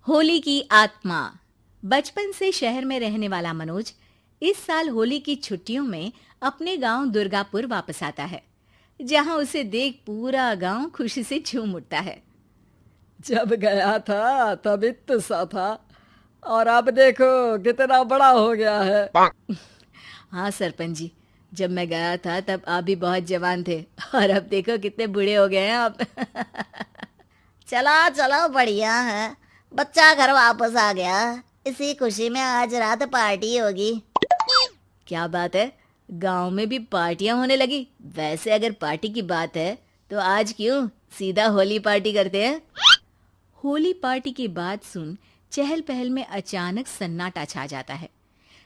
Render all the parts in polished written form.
होली की आत्मा। बचपन से शहर में रहने वाला मनोज इस साल होली की छुट्टियों में अपने गांव दुर्गापुर वापस आता है, जहां उसे देख पूरा गांव खुशी से झूम उठता है। जब गया था तब इतना सा था और अब देखो कितना बड़ा हो गया है। हाँ सरपंच जी, जब मैं गया था तब आप भी बहुत जवान थे और अब देखो कितने बूढ़े हो गए हैं आप। चला चलो बढ़िया है। बच्चा घर वापस आ गया। इसी खुशी में आज रात पार्टी होगी। क्या बात है, गांव में भी पार्टियां होने लगी। वैसे अगर पार्टी की बात है तो आज क्यों सीधा होली पार्टी करते हैं। होली पार्टी की बात सुन चहल पहल में अचानक सन्नाटा छा जाता है,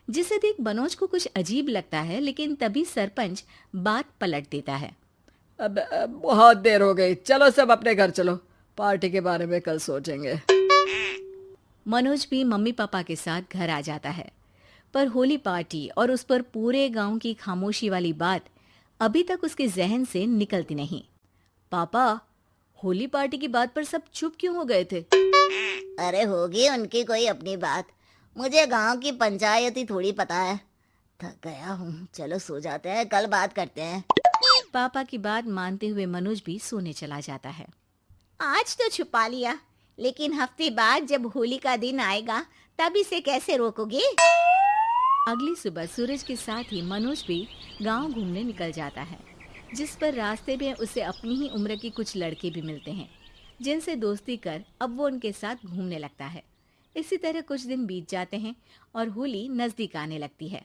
जिसे देख मनोज को कुछ अजीब लगता है। लेकिन तभी सरपंच बात पलट देता है। अब बहुत देर हो गई, चलो सब अपने घर चलो, पार्टी के बारे में कल सोचेंगे। मनोज भी मम्मी पापा के साथ घर आ जाता है, पर होली पार्टी और उस पर पूरे गांव की खामोशी वाली बात अभी तक उसके जहन से निकलती नहीं। पापा, होली पार्टी की बात पर सब चुप क्यों हो गए थे? अरे होगी उनकी कोई अपनी बात। मुझे गांव की पंचायत ही थोड़ी पता है। थक गया हूँ, चलो सो जाते हैं, कल बात करते हैं। पापा की बात मानते हुए मनोज भी सोने चला जाता है। आज तो छुपा लिया, लेकिन हफ्ते बाद जब होली का दिन आएगा तब इसे कैसे रोकोगे? अगली सुबह सूरज के साथ ही मनोज भी गांव घूमने निकल जाता है, जिस पर रास्ते में उसे अपनी ही उम्र के कुछ लड़के भी मिलते हैं, जिनसे दोस्ती कर अब वो उनके साथ घूमने लगता है। इसी तरह कुछ दिन बीत जाते हैं और होली नजदीक आने लगती है।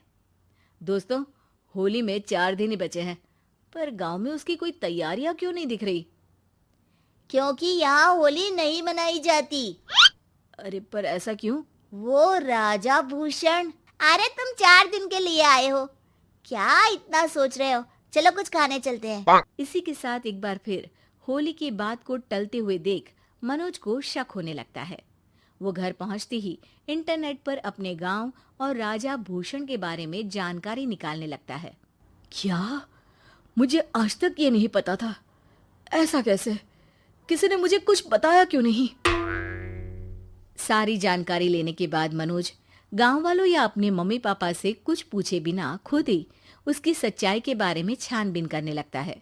दोस्तों, होली में 4 दिन ही बचे हैं, पर गांव में उसकी कोई तैयारियां क्यों नहीं दिख रही? क्योंकि यहाँ होली नहीं मनाई जाती। अरे पर ऐसा क्यों? वो राजा भूषण। अरे तुम 4 दिन के लिए आए हो, क्या इतना सोच रहे हो? चलो कुछ खाने चलते हैं। इसी के साथ एक बार फिर होली की बात को टलते हुए देख मनोज को शक होने लगता है। वो घर पहुंचते ही इंटरनेट पर अपने गांव और राजा भूषण के बारे में जानकारी निकालने लगता है। क्या? मुझे आज तक ये नहीं पता था। ऐसा कैसे? किसी ने मुझे कुछ बताया क्यों नहीं? सारी जानकारी लेने के बाद मनोज गांव वालों या अपने मम्मी पापा से कुछ पूछे बिना खुद ही उसकी सच्चाई के बारे में छानबीन करने लगता है,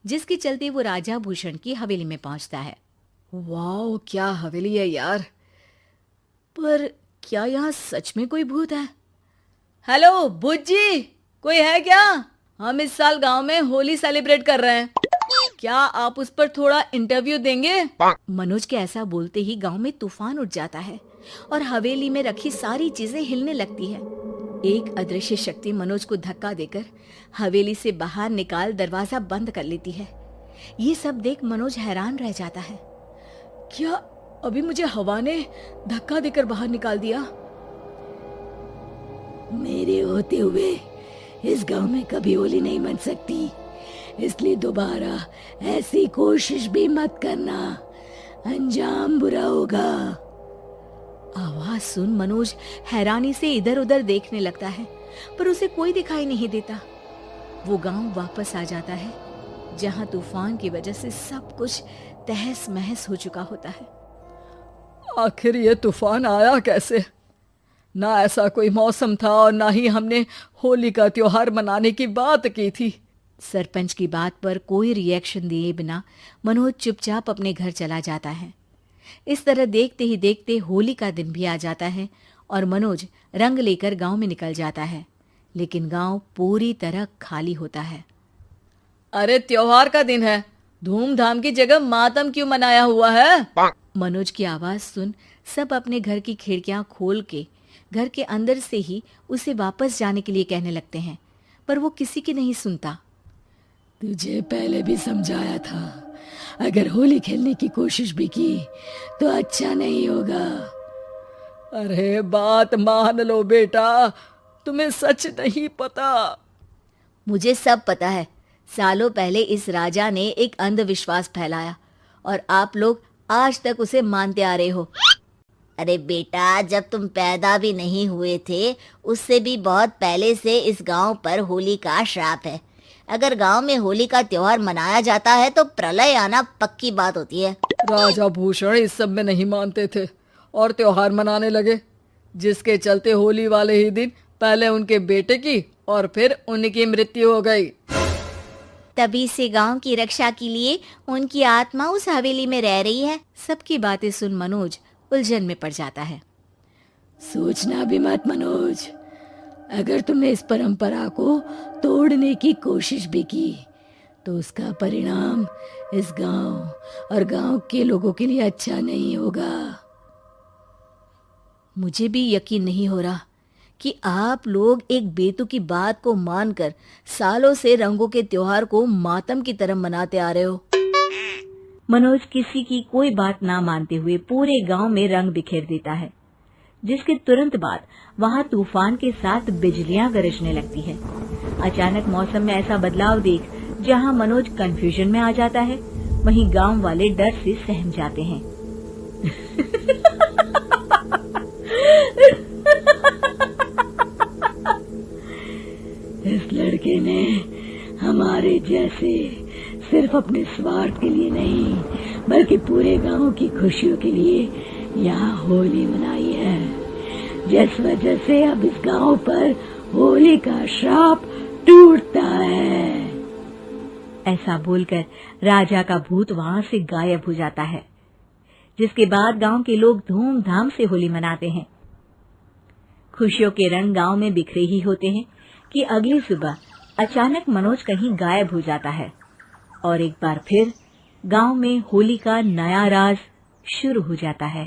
जिसके चलते वो राजा भूषण की हवेली में पहुंचता है। वाह, क्या हवेली है यार। पर क्या यहाँ सच में कोई भूत है? हेलो भूत जी, कोई है क्या? हम इस साल गांव में होली सेलिब्रेट कर रहे हैं, क्या आप उस पर थोड़ा इंटरव्यू देंगे? मनोज के ऐसा बोलते ही गांव में तूफान उठ जाता है और हवेली में रखी सारी चीजें हिलने लगती है। एक अदृश्य शक्ति मनोज को धक्का देकर हवेली से बाहर निकाल दरवाजा बंद कर लेती है। ये सब देख मनोज हैरान रह जाता है। क्या अभी मुझे हवा ने धक्का देकर बाहर निकाल दिया? मेरे होते हुए इस गांव में कभी होली नहीं मन सकती, इसलिए दोबारा ऐसी कोशिश भी मत करना, अंजाम बुरा होगा। आवाज सुन मनोज हैरानी से इधर उधर देखने लगता है, पर उसे कोई दिखाई नहीं देता। वो गांव वापस आ जाता है, जहां तूफान की वजह से सब कुछ तहस महस हो चुका होता है। आखिर ये तूफान आया कैसे? ना ऐसा कोई मौसम था और ना ही हमने होली का त्योहार मनाने की बात की थी। सरपंच की बात पर कोई रिएक्शन दिए बिना मनोज चुपचाप अपने घर चला जाता है। इस तरह देखते ही देखते होली का दिन भी आ जाता है और मनोज रंग लेकर गांव में निकल जाता है, लेकिन गांव पूरी तरह खाली होता है। अरे त्योहार का दिन है, धूमधाम की जगह मातम क्यों मनाया हुआ है? मनोज की आवाज सुन सब अपने घर की खिड़कियां खोल के घर के अंदर से ही उसे वापस जाने के लिए कहने लगते हैं, पर वो किसी की नहीं सुनता। तुझे पहले भी समझाया था, अगर होली खेलने की कोशिश भी की तो अच्छा नहीं होगा। अरे बात मान लो बेटा, तुम्हें सच नहीं पता। मुझे सब पता है। सालों पहले इस राजा ने एक अंधविश्वास फैलाया और आप लोग आज तक उसे मानते आ रहे हो। अरे बेटा, जब तुम पैदा भी नहीं हुए थे उससे भी बहुत पहले से इस गांव पर होली का श्राप है। अगर गांव में होली का त्योहार मनाया जाता है तो प्रलय आना पक्की बात होती है। राजा भूषण इस सब में नहीं मानते थे और त्योहार मनाने लगे, जिसके चलते होली वाले ही दिन पहले उनके बेटे की और फिर उनकी मृत्यु हो गई। तभी से गांव की रक्षा के लिए उनकी आत्मा उस हवेली में रह रही है। सबकी बातें सुन मनोज उलझन में पड़ जाता है। सोचना भी मत मनोज, अगर तुमने इस परंपरा को तोड़ने की कोशिश भी की तो उसका परिणाम इस गांव और गांव के लोगों के लिए अच्छा नहीं होगा। मुझे भी यकीन नहीं हो रहा कि आप लोग एक बेतुकी बात को मानकर सालों से रंगों के त्योहार को मातम की तरह मनाते आ रहे हो। मनोज किसी की कोई बात ना मानते हुए पूरे गांव में रंग बिखेर देता है, जिसके तुरंत बाद वहां तूफान के साथ बिजलियां गरजने लगती है। अचानक मौसम में ऐसा बदलाव देख जहां मनोज कंफ्यूजन में आ जाता है, वहीं गांव वाले डर से सहम जाते हैं। इस लड़के ने हमारे जैसे सिर्फ अपने स्वार्थ के लिए नहीं बल्कि पूरे गांव की खुशियों के लिए यहाँ होली मनाई है, जिस वजह से अब इस गांव पर होली का श्राप टूटता है। ऐसा बोलकर राजा का भूत वहां से गायब हो जाता है, जिसके बाद गांव के लोग धूमधाम से होली मनाते हैं। खुशियों के रंग गांव में बिखरे ही होते हैं कि अगली सुबह अचानक मनोज कहीं गायब हो जाता है और एक बार फिर गांव में होली का नया राज शुरू हो जाता है।